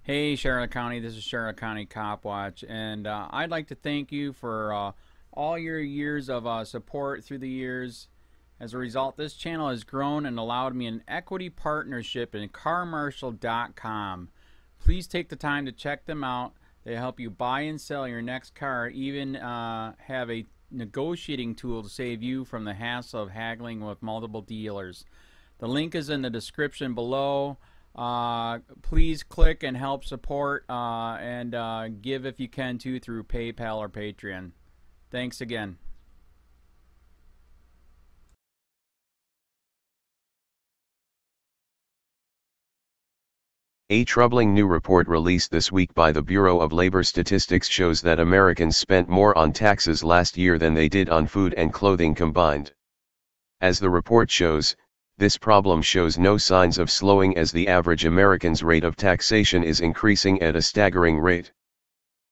Hey, Charlotte County, this is Charlotte County Cop Watch, and I'd like to thank you for all your years of support through the years. As a result, this channel has grown and allowed me an equity partnership in carmarshal.com. Please take the time to check them out. They help you buy and sell your next car, even have a negotiating tool to save you from the hassle of haggling with multiple dealers. The link is in the description below. Please click and help support and give if you can too through PayPal or Patreon. Thanks again. A troubling new report released this week by the Bureau of Labor Statistics shows that Americans spent more on taxes last year than they did on food and clothing combined. As the report shows, this problem shows no signs of slowing as the average American's rate of taxation is increasing at a staggering rate.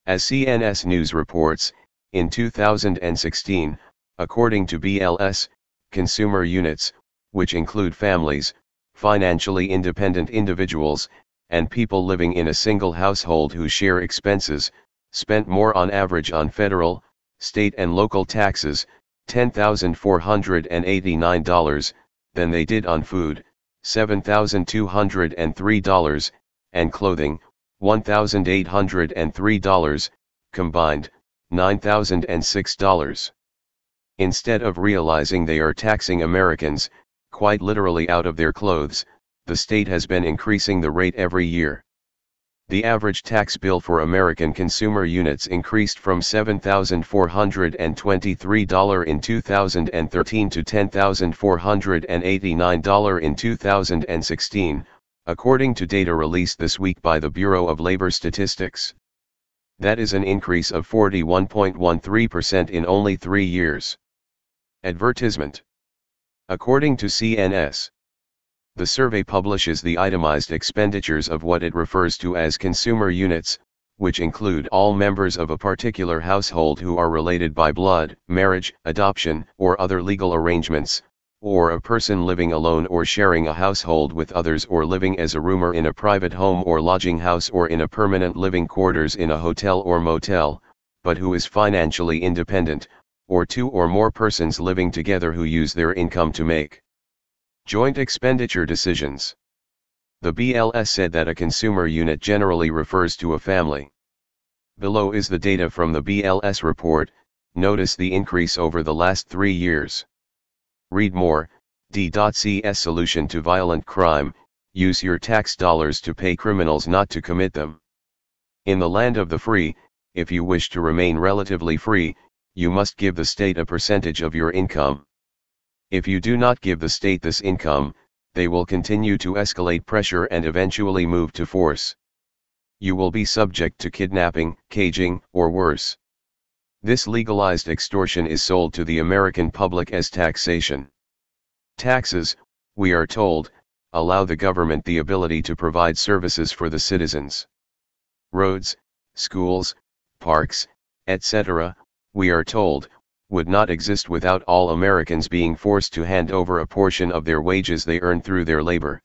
As CNS News reports, in 2016, according to BLS, consumer units, which include families, financially independent individuals, and people living in a single household who share expenses, spent more on average on federal, state and local taxes, $10,489, than they did on food, $7,203, and clothing, $1,803, combined, $9,006. Instead of realizing they are taxing Americans, quite literally out of their clothes, the state has been increasing the rate every year. The average tax bill for American consumer units increased from $7,423 in 2013 to $10,489 in 2016, according to data released this week by the Bureau of Labor Statistics. That is an increase of 41.13% in only 3 years. Advertisement. According to CNS, the survey publishes the itemized expenditures of what it refers to as consumer units, which include all members of a particular household who are related by blood, marriage, adoption, or other legal arrangements, or a person living alone or sharing a household with others or living as a roomer in a private home or lodging house or in a permanent living quarters in a hotel or motel, but who is financially independent, or 2 or more persons living together who use their income to make joint expenditure decisions. The BLS said that a consumer unit generally refers to a family. Below is the data from the BLS report. Notice the increase over the last 3 years. Read more. D.CS Solution to Violent Crime: Use your tax dollars to pay criminals not to commit them. In the land of the free, if you wish to remain relatively free, you must give the state a percentage of your income. If you do not give the state this income, they will continue to escalate pressure and eventually move to force. You will be subject to kidnapping, caging, or worse. This legalized extortion is sold to the American public as taxation. Taxes, we are told, allow the government the ability to provide services for the citizens. Roads, schools, parks, etc., we are told, would not exist without all Americans being forced to hand over a portion of their wages they earn through their labor.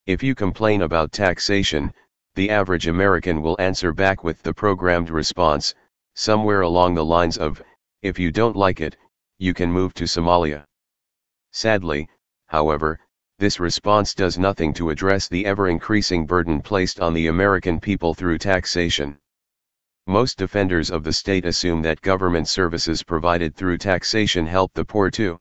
If you complain about taxation, the average American will answer back with the programmed response, somewhere along the lines of, if you don't like it, you can move to Somalia. Sadly, however, this response does nothing to address the ever-increasing burden placed on the American people through taxation. Most defenders of the state assume that government services provided through taxation help the poor too.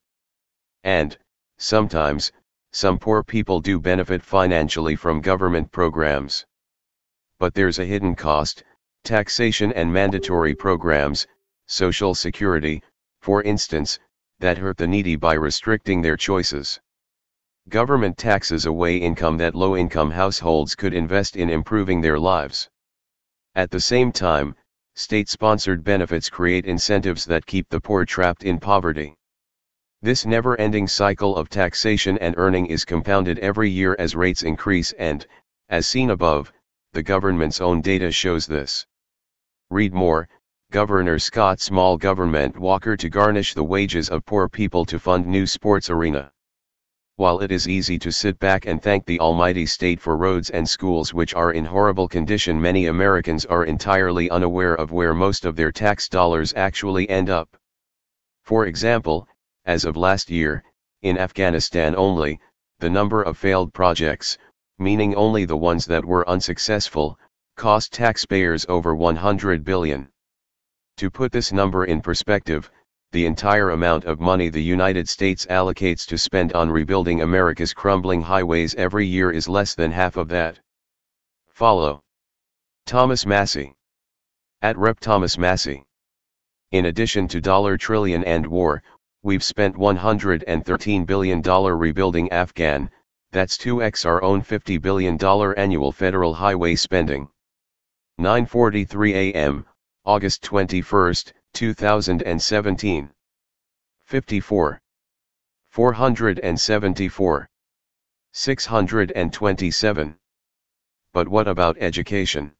And, sometimes, some poor people do benefit financially from government programs. But there's a hidden cost: taxation and mandatory programs, Social Security, for instance, that hurt the needy by restricting their choices. Government taxes away income that low-income households could invest in improving their lives. At the same time, state-sponsored benefits create incentives that keep the poor trapped in poverty. This never-ending cycle of taxation and earning is compounded every year as rates increase and, as seen above, the government's own data shows this. Read more. Governor Scott Small Government Walker to garnish the wages of poor people to fund new sports arena. While it is easy to sit back and thank the almighty state for roads and schools which are in horrible condition, many Americans are entirely unaware of where most of their tax dollars actually end up. For example, as of last year, in Afghanistan only, the number of failed projects, meaning only the ones that were unsuccessful, cost taxpayers over $100 billion. To put this number in perspective, the entire amount of money the United States allocates to spend on rebuilding America's crumbling highways every year is less than half of that. Follow Thomas Massey @Rep Thomas Massey. In addition to dollar trillion and war, we've spent $113 billion rebuilding Afghan, that's 2x our own $50 billion annual federal highway spending. 9:43 a.m., August 21, 2017. 54. 474. 627. But what about education?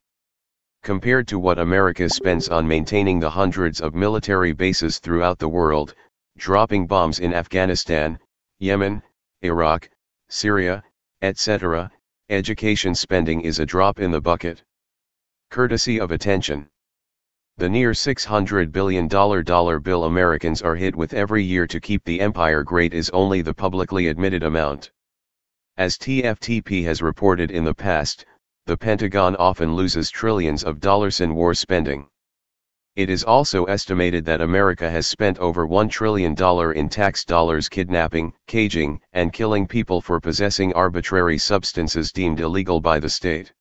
Compared to what America spends on maintaining the hundreds of military bases throughout the world, dropping bombs in Afghanistan, Yemen, Iraq, Syria, etc., education spending is a drop in the bucket. Courtesy of attention. The near $600 billion dollar bill Americans are hit with every year to keep the empire great is only the publicly admitted amount. As TFTP has reported in the past, the Pentagon often loses trillions of dollars in war spending. It is also estimated that America has spent over $1 trillion in tax dollars kidnapping, caging, and killing people for possessing arbitrary substances deemed illegal by the state.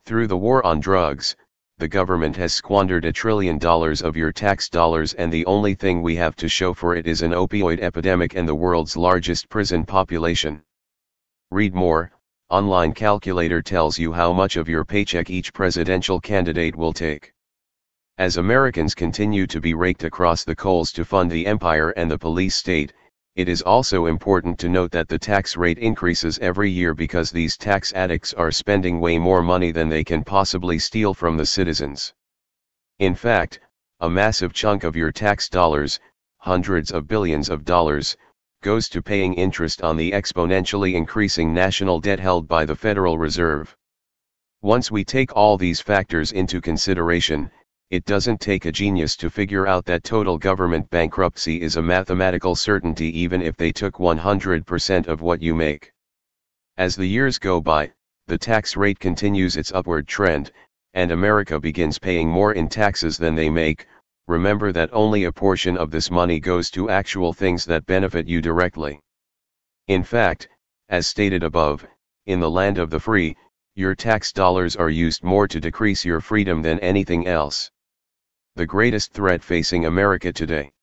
Through the war on drugs, the government has squandered $1 trillion of your tax dollars, and the only thing we have to show for it is an opioid epidemic and the world's largest prison population. Read more. Online calculator tells you how much of your paycheck each presidential candidate will take. As Americans continue to be raked across the coals to fund the empire and the police state, it is also important to note that the tax rate increases every year because these tax addicts are spending way more money than they can possibly steal from the citizens. In fact, a massive chunk of your tax dollars, hundreds of billions of dollars, goes to paying interest on the exponentially increasing national debt held by the Federal Reserve. Once we take all these factors into consideration, it doesn't take a genius to figure out that total government bankruptcy is a mathematical certainty even if they took 100% of what you make. As the years go by, the tax rate continues its upward trend, and America begins paying more in taxes than they make. Remember that only a portion of this money goes to actual things that benefit you directly. In fact, as stated above, in the land of the free, your tax dollars are used more to decrease your freedom than anything else. The greatest threat facing America today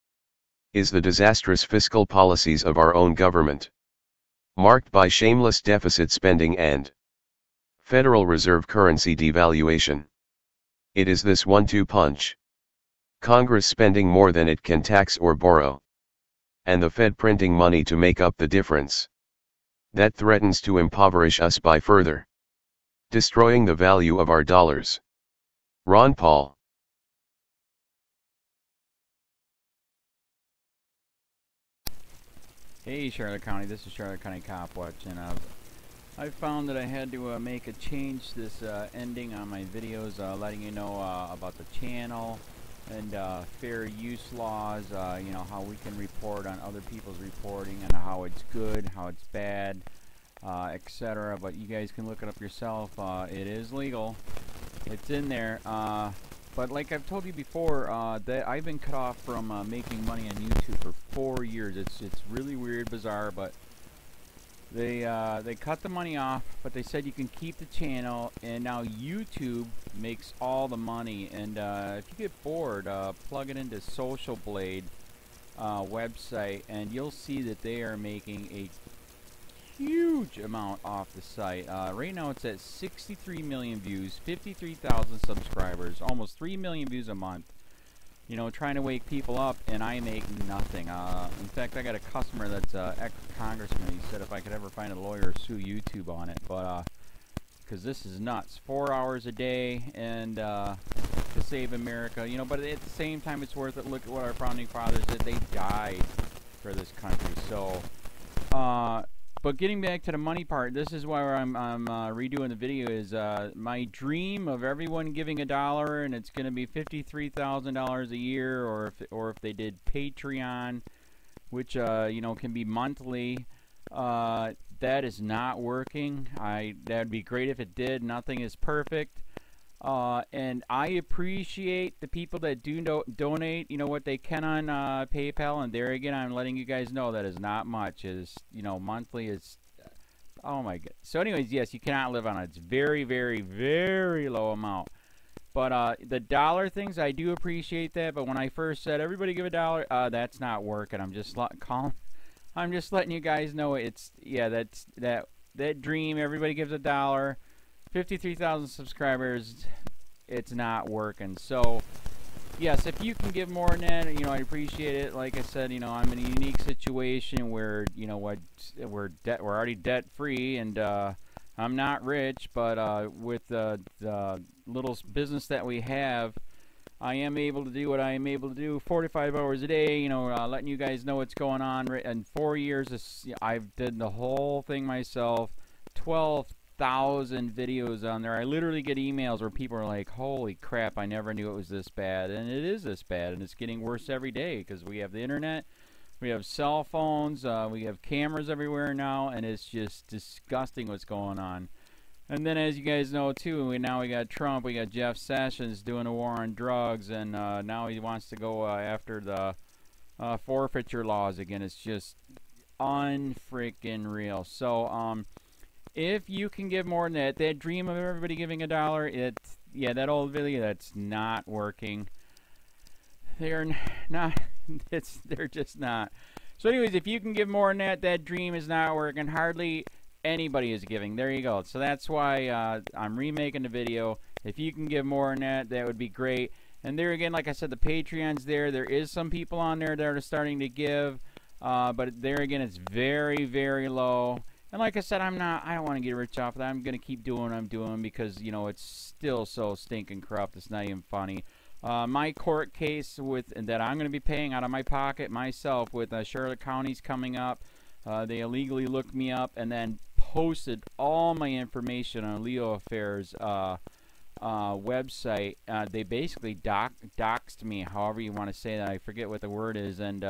is the disastrous fiscal policies of our own government, marked by shameless deficit spending and Federal Reserve currency devaluation. It is this 1-2 punch. Congress spending more than it can tax or borrow, and the Fed printing money to make up the difference, that threatens to impoverish us by further destroying the value of our dollars. Ron Paul. Hey Charlotte County, this is Charlotte County Cop Watch, and I found that I had to make a change this ending on my videos, letting you know about the channel and fair use laws, you know, how we can report on other people's reporting and how it's good, how it's bad, etc. But you guys can look it up yourself. It is legal. It's in there. But like I've told you before, that I've been cut off from making money on YouTube for 4 years. It's really weird, bizarre, but they cut the money off, but they said you can keep the channel, and now YouTube makes all the money. And if you get bored, plug it into Social Blade website, and you'll see that they are making a huge amount off the site. Right now it's at 63 million views, 53,000 subscribers, almost 3 million views a month. You know, trying to wake people up, and I make nothing. In fact, I got a customer that's ex-congressman. He said if I could ever find a lawyer, sue YouTube on it. But because this is nuts. 4 hours a day, and to save America. You know, but at the same time, it's worth it. Look at what our founding fathers did. They died for this country. So But getting back to the money part, this is why I'm redoing the video. Is my dream of everyone giving $1, and it's going to be $53,000 a year, or if they did Patreon, which you know, can be monthly. That is not working. That'd be great if it did. Nothing is perfect. And I appreciate the people that do donate, you know, what they can on PayPal. And there again, I'm letting you guys know that is not much. Is, you know, monthly is, oh my god. So anyways, yes, you cannot live on it. It's very, very, very low amount. But the dollar things, I do appreciate that. But when I first said everybody give $1, that's not working. I'm just letting you guys know it's, yeah, that dream. Everybody gives $1. 53,000 subscribers, it's not working. So yes, if you can give more than that, you know, I appreciate it. Like I said, you know, I'm in a unique situation where, you know, we're already debt free, and I'm not rich, but with the little business that we have, I am able to do what I am able to do 45 hours a day, you know, letting you guys know what's going on. In 4 years, I've did the whole thing myself. 12,000 videos on there. I literally get emails where people are like, holy crap, I never knew it was this bad. And it is this bad, and it's getting worse every day because we have the internet, we have cell phones, we have cameras everywhere now, and it's just disgusting what's going on. And then, as you guys know too, we got Trump, we got Jeff Sessions doing a war on drugs, and now he wants to go after the forfeiture laws again. It's just unfreaking real. So if you can give more than that dream of everybody giving $1, yeah, that old video, that's not working. They're not. They're just not. So anyways, if you can give more than that dream is not working. Hardly anybody is giving. There you go. So that's why I'm remaking the video. If you can give more than that would be great. And there again, like I said, the Patreon's there. There is some people on there that are starting to give, but there again, it's very, very low. And like I said, I don't want to get rich off of that. I'm going to keep doing what I'm doing because, you know, it's still so stinking corrupt. It's not even funny. My court case that I'm going to be paying out of my pocket myself with Charlotte County's coming up. They illegally looked me up and then posted all my information on LEOAFFAIRS website. They basically doxed me, however you want to say that. I forget what the word is, and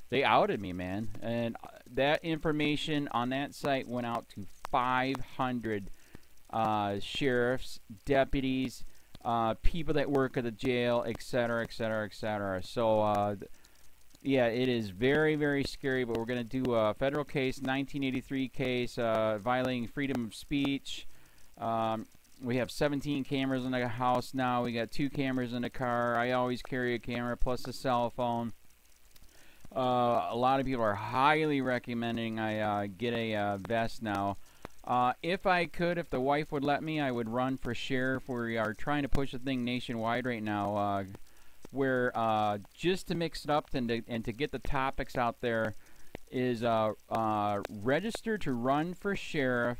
they outed me, man. And that information on that site went out to 500 sheriffs, deputies, people that work at the jail, etc., etc., etc. So, yeah, it is very, very scary, but we're going to do a federal case, 1983 case, violating freedom of speech. We have 17 cameras in the house now. We got 2 cameras in the car. I always carry a camera plus a cell phone. A lot of people are highly recommending I get a vest now. If I could, if the wife would let me, I would run for sheriff. We are trying to push the thing nationwide right now, where just to mix it up and to get the topics out there is register to run for sheriff,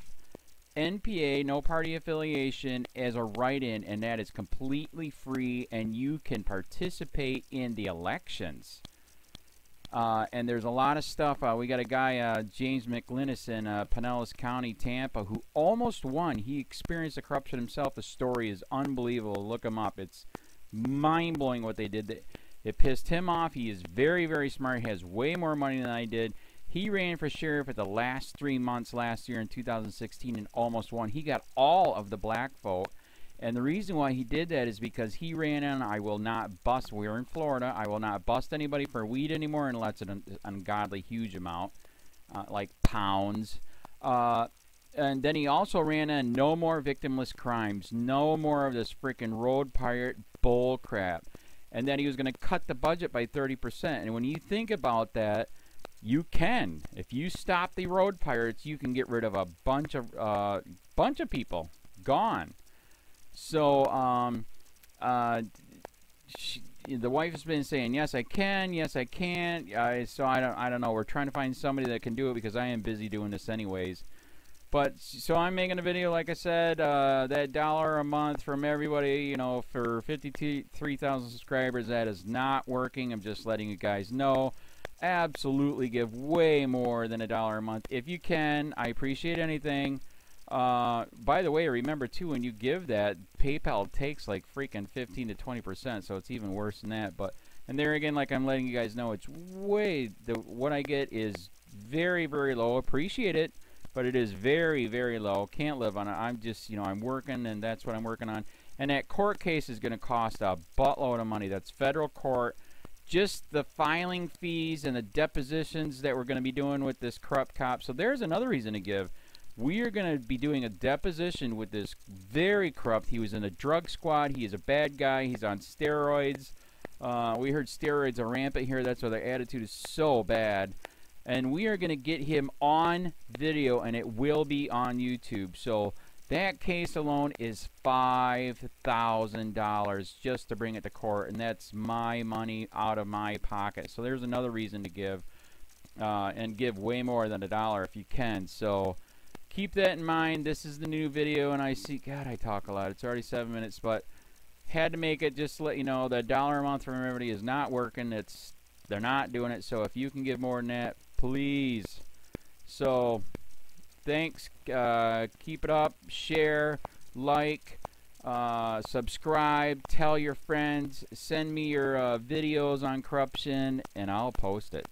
NPA, no party affiliation, as a write-in, and that is completely free, and you can participate in the elections. And there's a lot of stuff. We got a guy, James McLinnis in Pinellas County, Tampa, who almost won. He experienced the corruption himself. The story is unbelievable. Look him up. It's mind-blowing what they did. It pissed him off. He is very, very smart. He has way more money than I did. He ran for sheriff at the last 3 months last year in 2016 and almost won. He got all of the black vote. And the reason why he did that is because he ran in, I will not bust, we're in Florida, I will not bust anybody for weed anymore unless it's an ungodly huge amount, like pounds. And then he also ran in, no more victimless crimes, no more of this freaking road pirate bull crap. And then he was going to cut the budget by 30%. And when you think about that, you can. If you stop the road pirates, you can get rid of a bunch of people. Gone. So, the wife has been saying, yes, I can, yes, I can't. So I don't know. We're trying to find somebody that can do it because I am busy doing this anyways. But, so I'm making a video, like I said, that $1 a month from everybody, you know, for 53,000 subscribers, that is not working. I'm just letting you guys know. absolutely give way more than $1 a month. If you can, I appreciate anything. By the way, remember too, when you give that, PayPal takes like freaking 15 to 20%, so it's even worse than that. But and there again, like I'm letting you guys know, it's way what I get is very, very low. Appreciate it, but it is very, very low. Can't live on it. I'm just, you know, I'm working, and that's what I'm working on. And that court case is going to cost a buttload of money. That's federal court. Just the filing fees and the depositions that we're going to be doing with this corrupt cop. So there's another reason to give. We are going to be doing a deposition with this very corrupt. He was in a drug squad. He is a bad guy. He's on steroids. We heard steroids are rampant here. That's why their attitude is so bad. And we are going to get him on video, and it will be on YouTube. So that case alone is $5,000 just to bring it to court, and that's my money out of my pocket. So there's another reason to give, and give way more than $1 if you can. So keep that in mind. This is the new video, and I see, God, I talk a lot. It's already 7 minutes, but had to make it just to let you know that $1 a month from Remedy is not working. They're not doing it. So if you can give more than that, please. So thanks. Keep it up. Share, like, subscribe, tell your friends, send me your videos on corruption, and I'll post it.